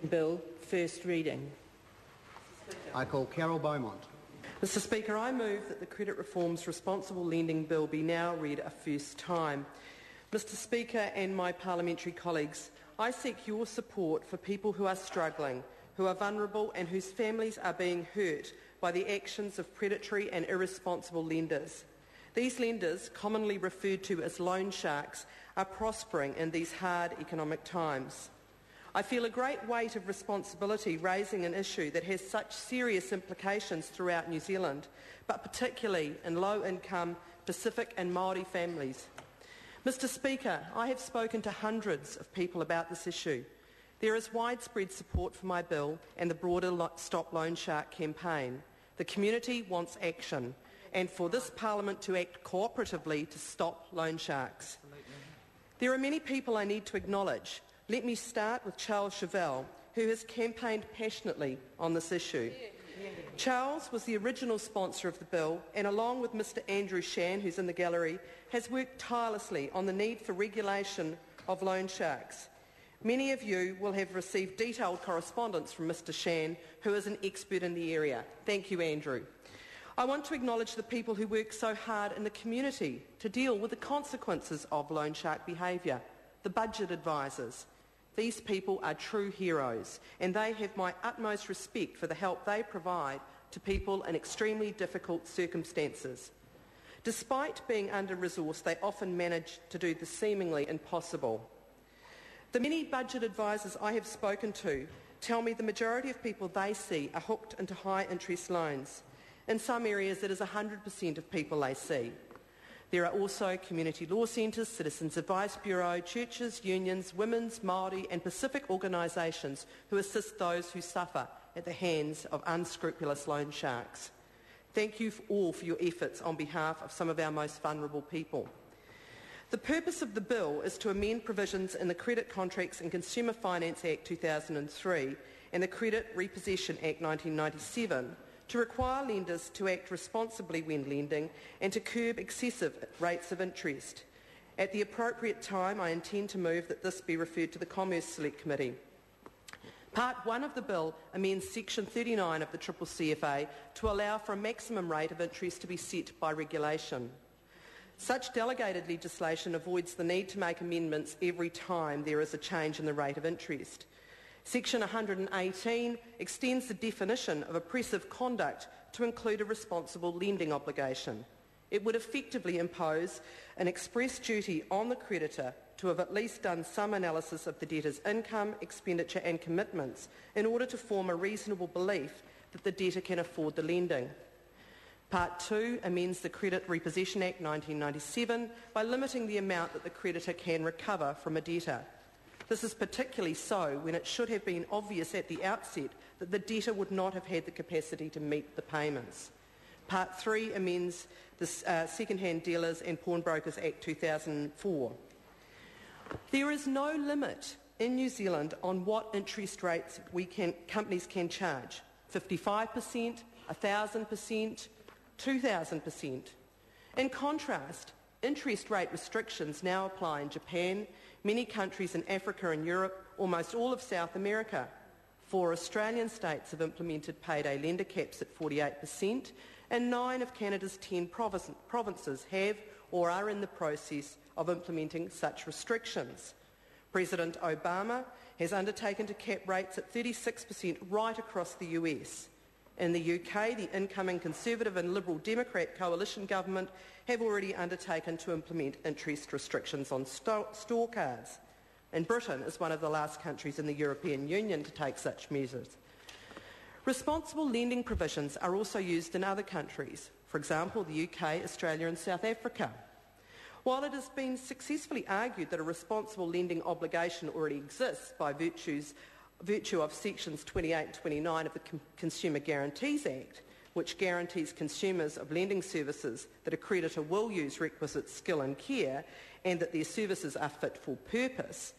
Bill, first reading. I call Carol Beaumont. Mr Speaker, I move that the Credit Reforms Responsible Lending Bill be now read a first time. Mr Speaker and my parliamentary colleagues, I seek your support for people who are struggling, who are vulnerable and whose families are being hurt by the actions of predatory and irresponsible lenders. These lenders, commonly referred to as loan sharks, are prospering in these hard economic times. I feel a great weight of responsibility raising an issue that has such serious implications throughout New Zealand, but particularly in low-income Pacific and Māori families. Mr Speaker, I have spoken to hundreds of people about this issue. There is widespread support for my bill and the broader Stop Loan Shark campaign. The community wants action, and for this Parliament to act cooperatively to stop loan sharks. There are many people I need to acknowledge. Let me start with Charles Chauvel, who has campaigned passionately on this issue. Charles was the original sponsor of the bill and, along with Mr Andrew Shan, who's in the gallery, has worked tirelessly on the need for regulation of loan sharks. Many of you will have received detailed correspondence from Mr Shan, who is an expert in the area. Thank you, Andrew. I want to acknowledge the people who work so hard in the community to deal with the consequences of loan shark behaviour, the budget advisors. These people are true heroes, and they have my utmost respect for the help they provide to people in extremely difficult circumstances. Despite being under-resourced, they often manage to do the seemingly impossible. The many budget advisors I have spoken to tell me the majority of people they see are hooked into high-interest loans. In some areas, it is 100% of people they see. There are also community law centres, Citizens Advice Bureau, churches, unions, women's, Māori and Pacific organisations who assist those who suffer at the hands of unscrupulous loan sharks. Thank you all for your efforts on behalf of some of our most vulnerable people. The purpose of the bill is to amend provisions in the Credit Contracts and Consumer Finance Act 2003 and the Credit Repossession Act 1997 to require lenders to act responsibly when lending and to curb excessive rates of interest. At the appropriate time, I intend to move that this be referred to the Commerce Select Committee. Part 1 of the bill amends Section 39 of the CCCFA to allow for a maximum rate of interest to be set by regulation. Such delegated legislation avoids the need to make amendments every time there is a change in the rate of interest. Section 118 extends the definition of oppressive conduct to include a responsible lending obligation. It would effectively impose an express duty on the creditor to have at least done some analysis of the debtor's income, expenditure and commitments in order to form a reasonable belief that the debtor can afford the lending. Part 2 amends the Credit Repossession Act 1997 by limiting the amount that the creditor can recover from a debtor. This is particularly so when it should have been obvious at the outset that the debtor would not have had the capacity to meet the payments. Part 3 amends the Second-Hand Dealers and Pawnbrokers Act 2004. There is no limit in New Zealand on what interest rates companies can charge. 55%, 1,000%, 2,000%. In contrast, interest rate restrictions now apply in Japan, many countries in Africa and Europe, almost all of South America. 4 Australian states have implemented payday lender caps at 48%, and 9 of Canada's 10 provinces have or are in the process of implementing such restrictions. President Obama has undertaken to cap rates at 36% right across the US. In the UK, the incoming Conservative and Liberal Democrat coalition government have already undertaken to implement interest restrictions on store cards. And Britain is one of the last countries in the European Union to take such measures. Responsible lending provisions are also used in other countries, for example, the UK, Australia and South Africa. While it has been successfully argued that a responsible lending obligation already exists by virtue of sections 28 and 29 of the Consumer Guarantees Act, which guarantees consumers of lending services that a creditor will use requisite skill and care and that their services are fit for purpose.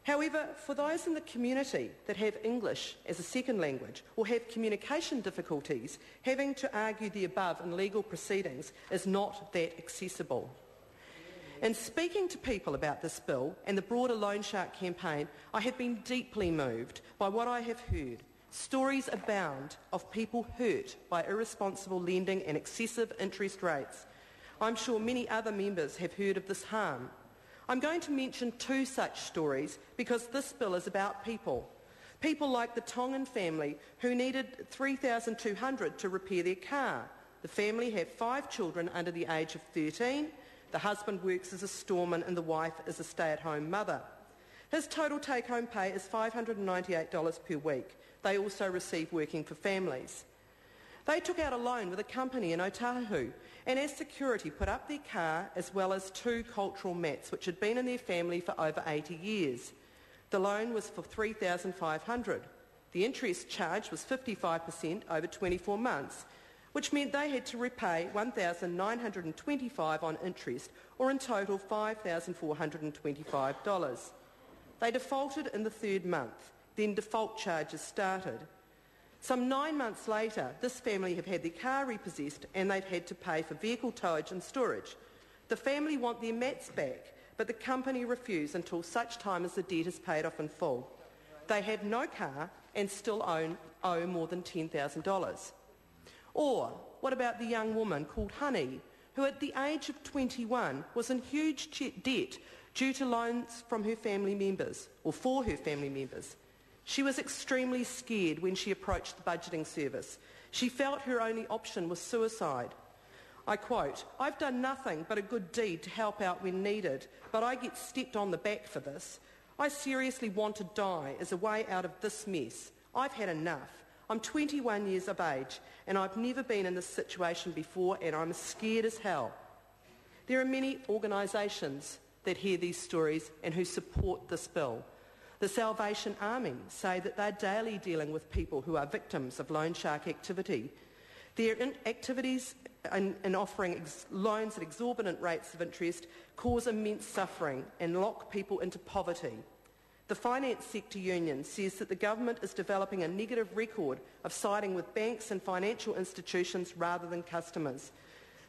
However, for those in the community that have English as a second language or have communication difficulties, having to argue the above in legal proceedings is not that accessible. In speaking to people about this bill and the broader Loan Shark campaign, I have been deeply moved by what I have heard. Stories abound of people hurt by irresponsible lending and excessive interest rates. I'm sure many other members have heard of this harm. I'm going to mention two such stories because this bill is about people. People like the Tongan family who needed $3,200 to repair their car. The family have 5 children under the age of 13. The husband works as a storeman and the wife is a stay-at-home mother. His total take-home pay is $598 per week. They also receive working for families. They took out a loan with a company in Otahu and as security put up their car as well as 2 cultural mats which had been in their family for over 80 years. The loan was for $3,500. The interest charge was 55% over 24 months, which meant they had to repay $1,925 on interest, or in total $5,425. They defaulted in the 3rd month, then default charges started. Some 9 months later, this family have had their car repossessed and they've had to pay for vehicle towage and storage. The family want their mats back, but the company refused until such time as the debt is paid off in full. They have no car and still owe more than $10,000. Or what about the young woman called Honey, who at the age of 21 was in huge debt due to loans from her family members, or for her family members? She was extremely scared when she approached the budgeting service. She felt her only option was suicide. I quote, "I've done nothing but a good deed to help out when needed, but I get stepped on the back for this. I seriously want to die as a way out of this mess. I've had enough. I'm 21 years of age and I've never been in this situation before and I'm scared as hell." There are many organisations that hear these stories and who support this bill. The Salvation Army say that they're daily dealing with people who are victims of loan shark activity. Their activities in offering loans at exorbitant rates of interest cause immense suffering and lock people into poverty. The finance sector union says that the government is developing a negative record of siding with banks and financial institutions rather than customers.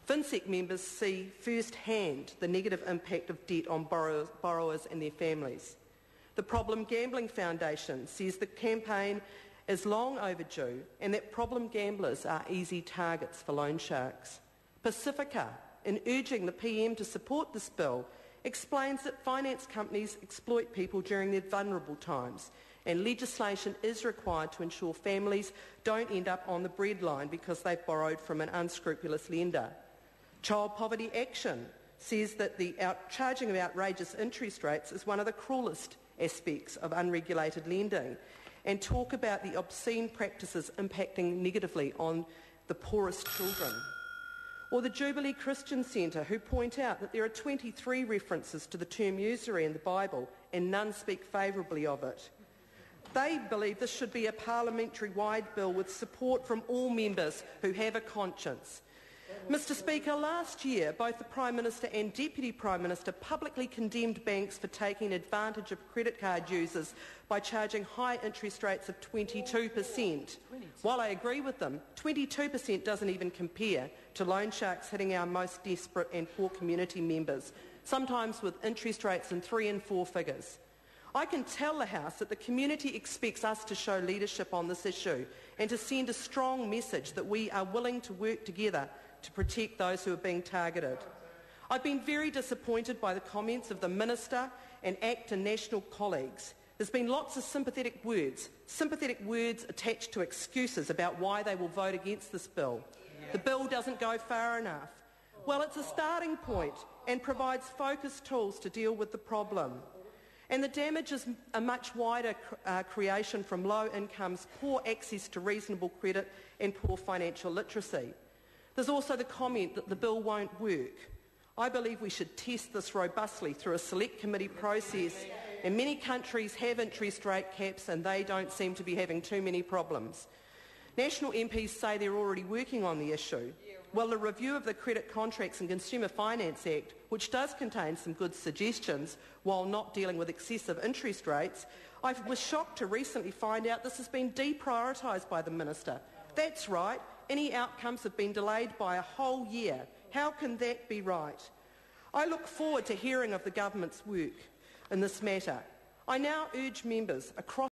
FinSec members see first-hand the negative impact of debt on borrowers and their families. The Problem Gambling Foundation says the campaign is long overdue and that problem gamblers are easy targets for loan sharks. Pacifica, in urging the PM to support this bill, explains that finance companies exploit people during their vulnerable times and legislation is required to ensure families don't end up on the breadline because they've borrowed from an unscrupulous lender. Child Poverty Action says that the charging of outrageous interest rates is one of the cruelest aspects of unregulated lending and talk about the obscene practices impacting negatively on the poorest children. Or the Jubilee Christian Centre, who point out that there are 23 references to the term usury in the Bible and none speak favourably of it. They believe this should be a parliamentary-wide bill with support from all members who have a conscience. Mr Speaker, last year both the Prime Minister and Deputy Prime Minister publicly condemned banks for taking advantage of credit card users by charging high interest rates of 22%. While I agree with them, 22% doesn't even compare to loan sharks hitting our most desperate and poor community members, sometimes with interest rates in 3 and 4 figures. I can tell the House that the community expects us to show leadership on this issue and to send a strong message that we are willing to work together to protect those who are being targeted. I've been very disappointed by the comments of the Minister and ACT and National colleagues. There's been lots of sympathetic words attached to excuses about why they will vote against this bill. The bill doesn't go far enough. Well, it's a starting point and provides focused tools to deal with the problem. And the damage is a much wider creation from low incomes, poor access to reasonable credit and poor financial literacy. There's also the comment that the bill won't work. I believe we should test this robustly through a select committee process, and many countries have interest rate caps and they don't seem to be having too many problems. National MPs say they're already working on the issue. Well, the review of the Credit Contracts and Consumer Finance Act, which does contain some good suggestions while not dealing with excessive interest rates, I was shocked to recently find out this has been deprioritised by the Minister. That's right. Any outcomes have been delayed by a whole year. How can that be right? I look forward to hearing of the government's work in this matter. I now urge members across